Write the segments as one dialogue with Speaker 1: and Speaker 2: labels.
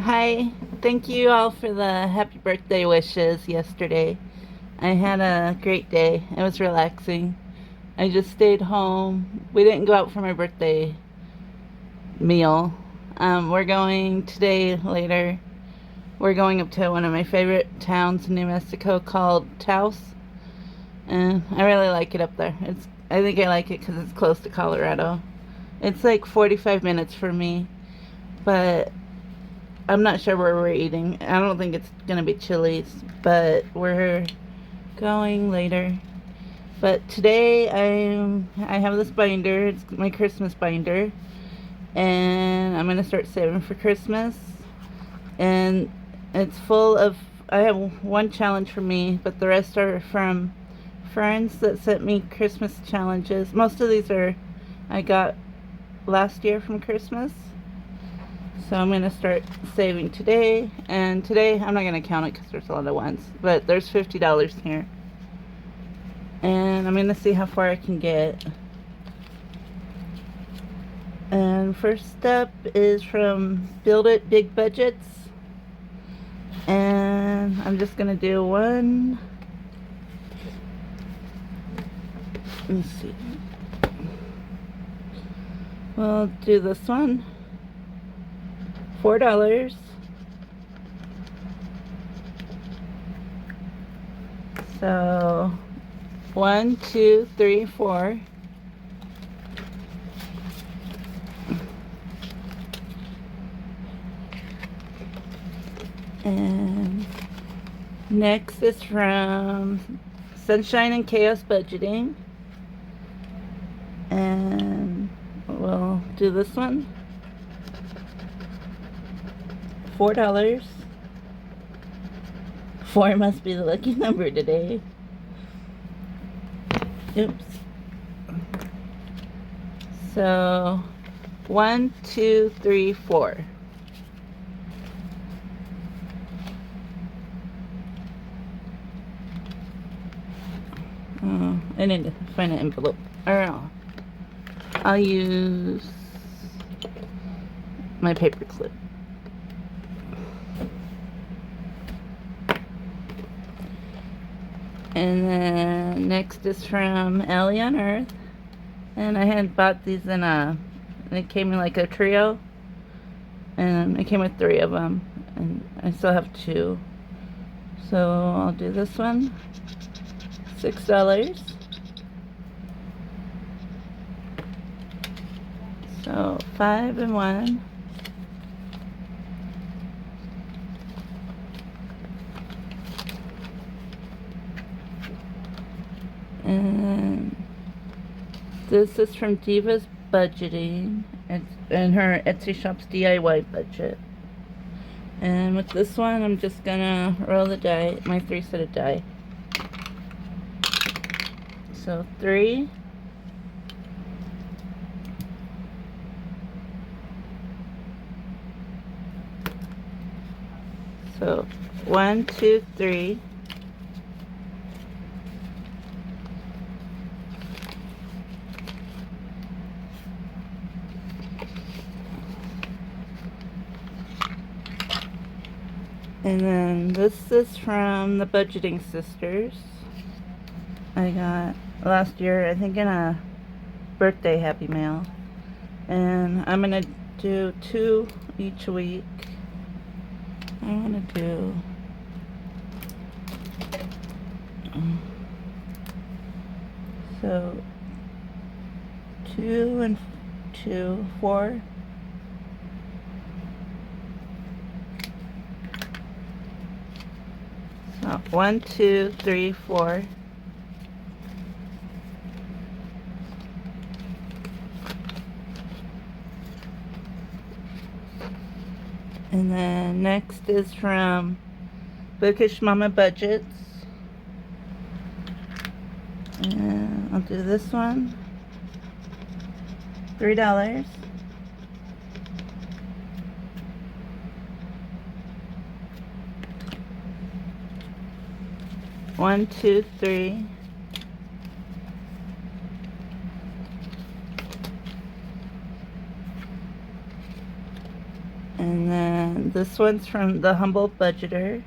Speaker 1: Hi, thank you all for the happy birthday wishes yesterday. I had a great day. It was relaxing. I just stayed home. We didn't go out for my birthday meal. We're going today later. We're going up to one of my favorite towns in New Mexico called Taos, and I really like it up there. I think I like it because it's close to Colorado. It's like 45 minutes for me, but I'm not sure where we're eating. I don't think it's gonna be Chili's, but we're going later. But today I have this binder. It's my Christmas binder, and I'm gonna start saving for Christmas. And it's full of. I have one challenge for me, but the rest are from friends that sent me Christmas challenges. Most of these are I got last year from Christmas. So I'm going to start saving today. And today, I'm not going to count it because there's a lot of ones. But there's $50 here. And I'm going to see how far I can get. And first up is from Build It Big Budgets. And I'm just going to do one. Let me see. We'll do this one. $4. So 1, 2, 3, 4. And next is from Sunshine and Chaos Budgeting. And we'll do this one. $4. 4 must be the lucky number today. Oops. So 1, 2, 3, 4. I need to find an envelope. Or I'll use my paper clip. And then next is from Ellie on Earth. And I had bought these it came in like a trio. And it came with 3 of them. And I still have 2. So I'll do this one. $6. So 5 and 1. And this is from Diva's Budgeting. It's in her Etsy shop's DIY budget. And with this one, I'm just gonna roll the die, my 3-sided die. So 3. So 1, 2, 3. And then this is from the Budgeting Sisters. I got last year, I think, in a birthday Happy Mail. And I'm going to do 2 each week. I'm going to do... So 2 and 2, 4. So 1, 2, 3, 4. And then next is from Bookish Mama Budgets. And I'll do this one. $3. One, two, three. And then This one's from the Humble Budgeter.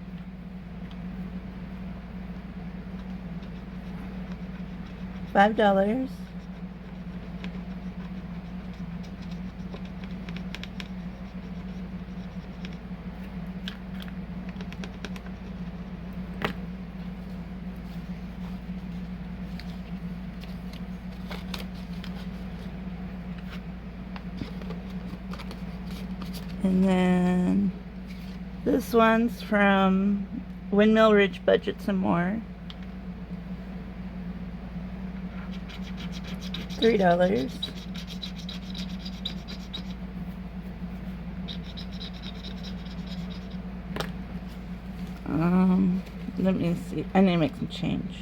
Speaker 1: $5. And then this one's from Windmill Ridge Budgets and More. $3. Let me see. I need to make some change.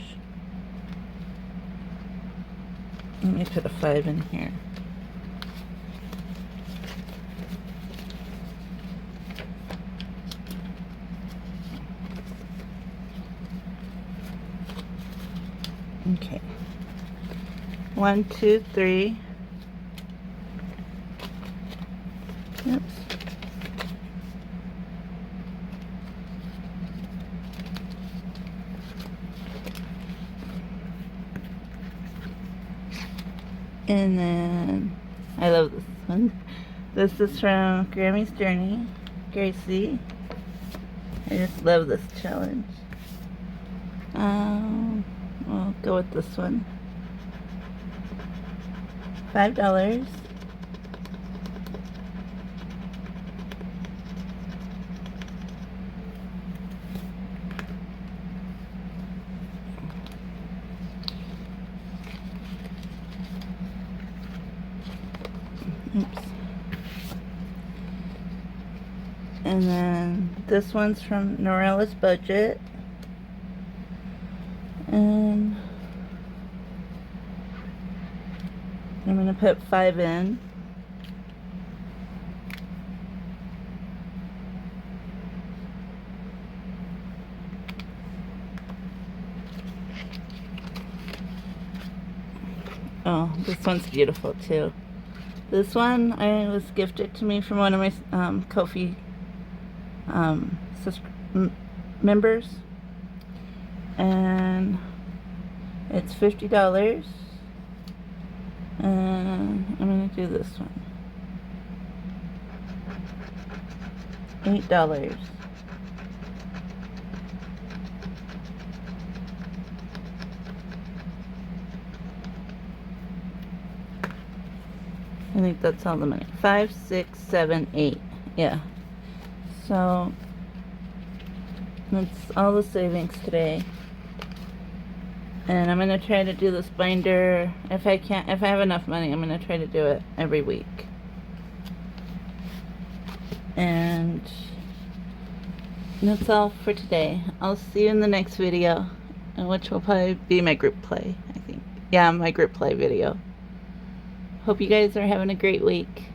Speaker 1: Let me put a 5 in here. Okay. 1, 2, 3. Oops. And then I love this one. This is from Grammy's Journey, Gracie. I just love this challenge. We'll go with this one. $5. Oops. And then this one's from Norella's Budget. And I'm going to put 5 in. Oh, this one's beautiful too. This one was gifted to me from one of my Ko-fi members. And it's $50. And I'm going to do this one. $8. I think that's all the money. 5, 6, 7, 8. Yeah. So that's all the savings today. And I'm gonna try to do this binder if I have enough money. I'm gonna try to do it every week. And that's all for today. I'll see you in the next video, which will probably be my group play, I think. Yeah, my group play video. Hope you guys are having a great week.